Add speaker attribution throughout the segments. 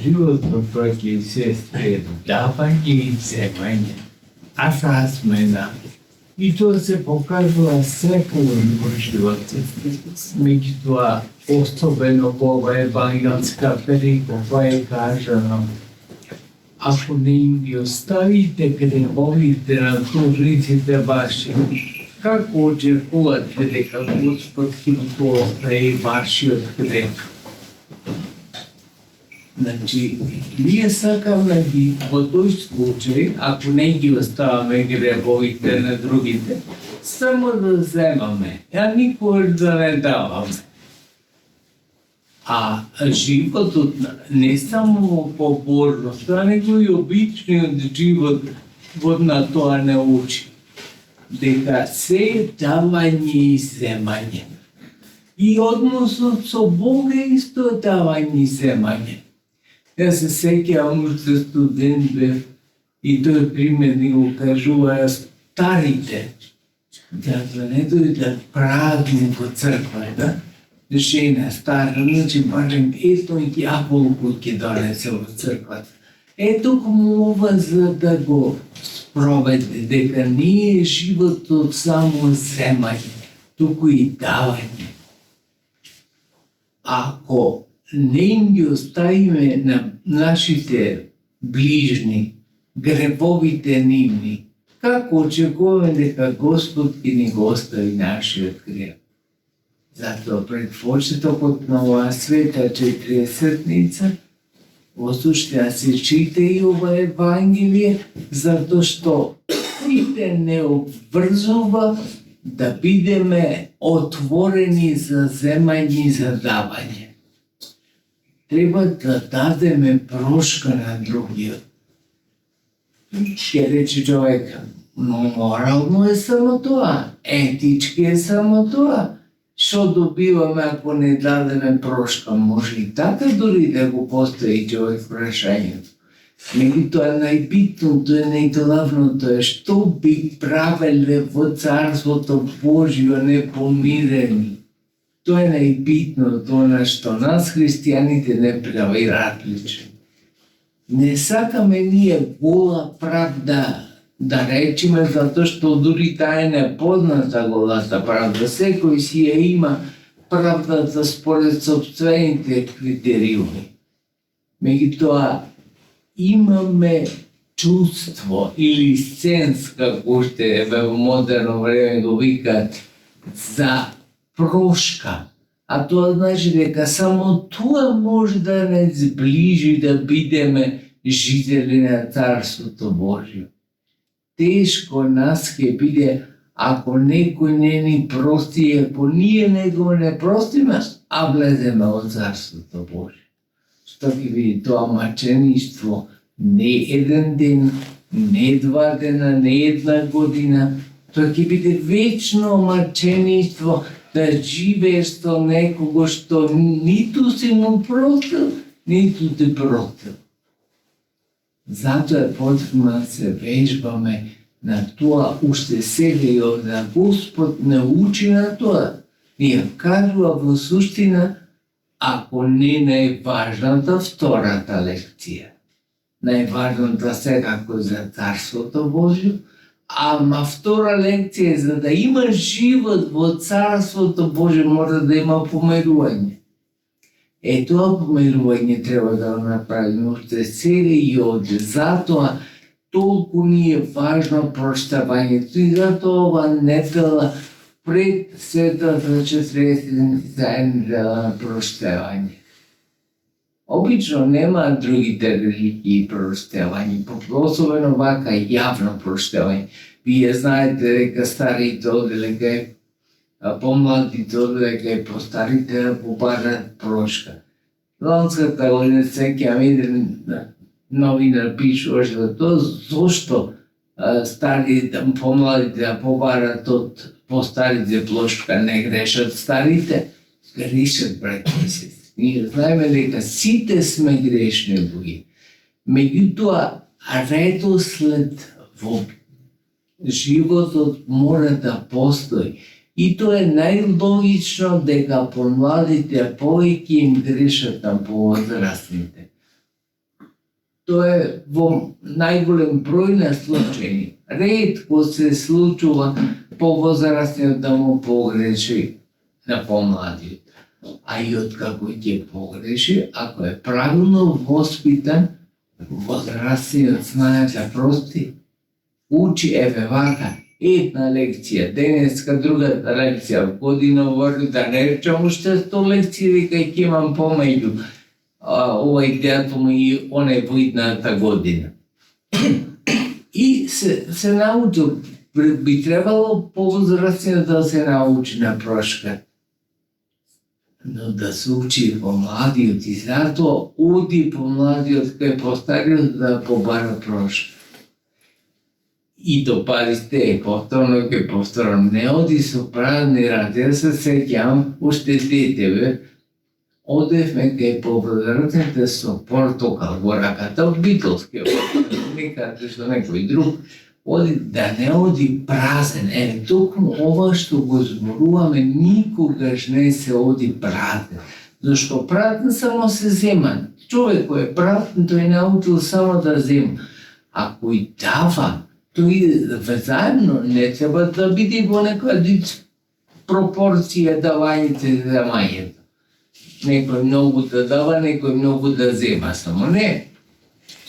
Speaker 1: Животот браќа и сестри, давање и земање. А таа смена. И тоа се покажува секој во животот. Меѓутоа, особено во ова евангелска перикопа е кажано: ако не им ги оставите гревовите на должниците ваши, како очекувате дека Господ ќе го остави вашиот грев? Значи, ние сакаме ги во тој случај, ако не ги оставаме гревовите на другите, само да земаме, а никогаш да не даваме. А животот не само побожноста, него и обичниот живот на тоа не учи. Дека се е давање и земање. И односот со Бога исто е давање и земање. Јас се сеќавам уште студент бев и тој пример ни го кажува старите. Да не дојдат празни во црквата, жена стара, значи барем ето јаболко ќе донесе во црквата. Ето кому ова за да го спроведе, дека не е животот само земање, туку и давање. Ако не им ги оставиме на нашите ближни гревовите нивни, како очекуваме дека Господ ќе ни го остави нашиот грев? Затоа пред почетокот на оваа света 40-ница, во сушти да се чита и ова Евангелие, затоа што сите не обврзува да бидеме отворени за земање и за давање. Треба да дадеме прошка на другиот. Ќе рече човек, но морално е само тоа, етички е само тоа. Што добиваме ако не дадеме прошка? Може и така дори да го постави човек прашањето. Меѓутоа најбитното е, најглавното е, што би правеле во Царството Божјо непомирени. Тоа е најбитното, на што нас христијаните не прави различен. Не сакаме ние гола правда да речеме, затоа што дури таа е непозната голата правда. Секој си ја има правдата според собствените критериуми. Меѓутоа, имаме чувство или сенс, како што во модерно време го викаат, за прошка. А тоа значи дека само тоа може да не зближи да бидеме жители на Царството Божјо. Тешко нас ќе биде ако некој не ни прости, ако ние него не простиме, а влеземе во Царството Божјо. Што ќе биде тоа мачеништво не еден ден, не два дена, не една година, тоа ќе биде вечно мачеништво да живееш со некого што ниту си му простил, ниту те простил. Затоа е потребно да се вежбаме на тоа уште сега и овде. Господ не учи на тоа. Ние кажува во суштина, ако не најважната втората лекција. Најважната секако за Царството Божјо, ама втора лекција е за да има живот во Царството Божјо мора да има помирување. Тоа помирување треба да го направиме уште сега и овде. Затоа толку ни е важно проштавањето и затоа ова недела пред светата 40 заедница на проштавање. Обично нема другите религии проштавање, особено вака јавно проштавање. Вие знаете дека старите оделека помладите оделека по старите да побарат прошка. Ланската година сеќавам еден новинар пишуваше за тоа, зошто старите, помладите да побарат од постарите прошка, не грешат старите, грешат браќа и сестри. Ние знаеме дека сите сме грешни боги. Меѓутоа, редослед во животот мора да постои. И тоа е најлогично дека помладите повеќе им грешат на повозрастните. To je vo najgolem broj na slučajni. Redko se slučува повозрастниот да му погреши на помладиот. А и откако ќе погреши, ако е правилно воспитан, возрастниот знае да прости. Учи, еве вака, една лекција, денеска другата лекција, година вори да не речам уште 100 лекции, вика ќе имам помеѓу овај датум и оне во идната година. И се научил, би требало повозрастниот да се научи на прошка. Но да се учи помладиот и затоа оди помладиот кај постариот да побара прошка. И допадите, повторно ќе повторам, не оди со празни ради, се сеќавам, уште детеве, одевме кај повозрастните со портокал во раката, битолски, никаде што некој друг, оди да не оди празен. Токму ова што го зборуваме, никогаш не се оди празен. Зашто празен само се зема. Човек кој е празен, тој научил само да зема. А кој дава, тој заедно не треба да биде во некоја пропорција давањето и земањето. Некој многу да дава, некој многу да зема, само не.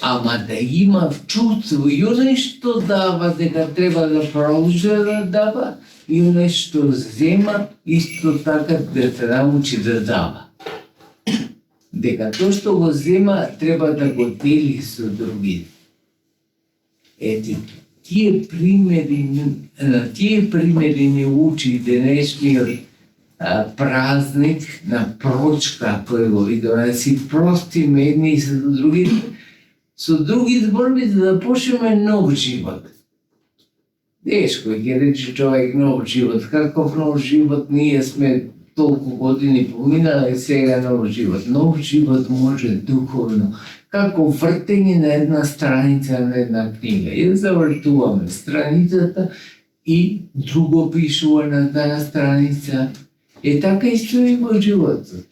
Speaker 1: Ама да има чувство и оне што дава, дека треба да продолжи да дава, и оне што зема, исто така да се научи да дава. Дека тоа што го зема, треба да го дели со другите. Ете, тие примери не учи денешниот празник на прочка, кој го видоме, да си простиме едни со другите, со други зборови да почнеме нов живот. Тешко ќе рече човек нов живот, каков нов живот, ние сме толку години поминали, сега нов живот. Нов живот може духовно, како вртење на една страница на една книга. Ја завртуваме страницата и друго пишува на таа страница. Така исто и во животот.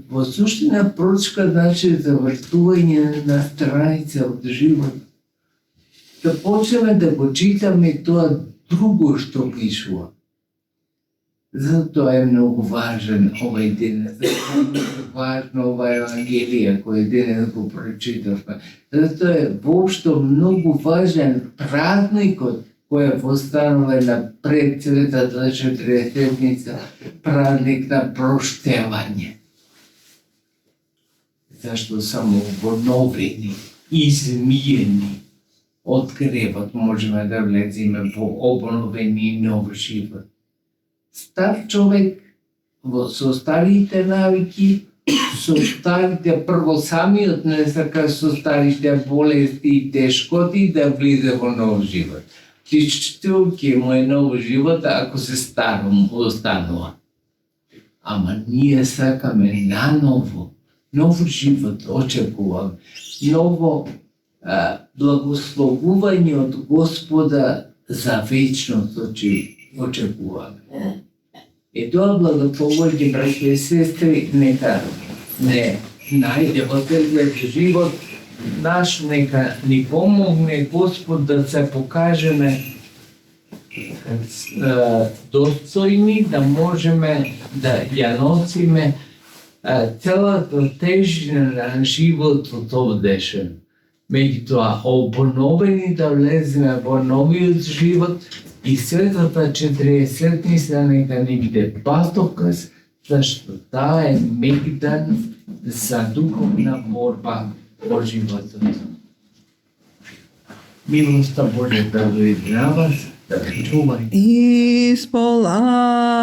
Speaker 1: Во суштина прочка значи завртување на страница од живот. Да почнеме да го читаме тоа друго што пишува. Затоа е многу важен овај ден, затоа е многу важно ова Евангелие кој денес го прочитавме. Затоа е воопшто многу важен празникот кој е постановена пред Светата Четириседмица, празник на проштевање. Зашто само обновени, измиени од гревот можеме да влеземе во обновени нов живот. Стар човек со старите навики, со старите, прво самиот не сака со старите болести и тешкоти да влезе во нов живот. Што ќе му е нов живот ако се старом останува. Ама ние сакаме наново, нов живот очекуваме, ново благословување од Господа за вечност очекуваме. Тоа благословување, браќи и сестри, нека не најде во целиот живот наш, нека ни помогне Господ да се покажеме достојни, да можеме да ја носиме целата тежина на животот овдешен. Меѓутоа, обновени да влеземе во новиот живот и Светата Четириседмица нека ни биде патоказ, зашто таа е мегдан за духовна борба во животот. Милоста Божја да дојде на вас, да ве чувај.
Speaker 2: Исполайте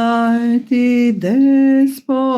Speaker 2: деспота.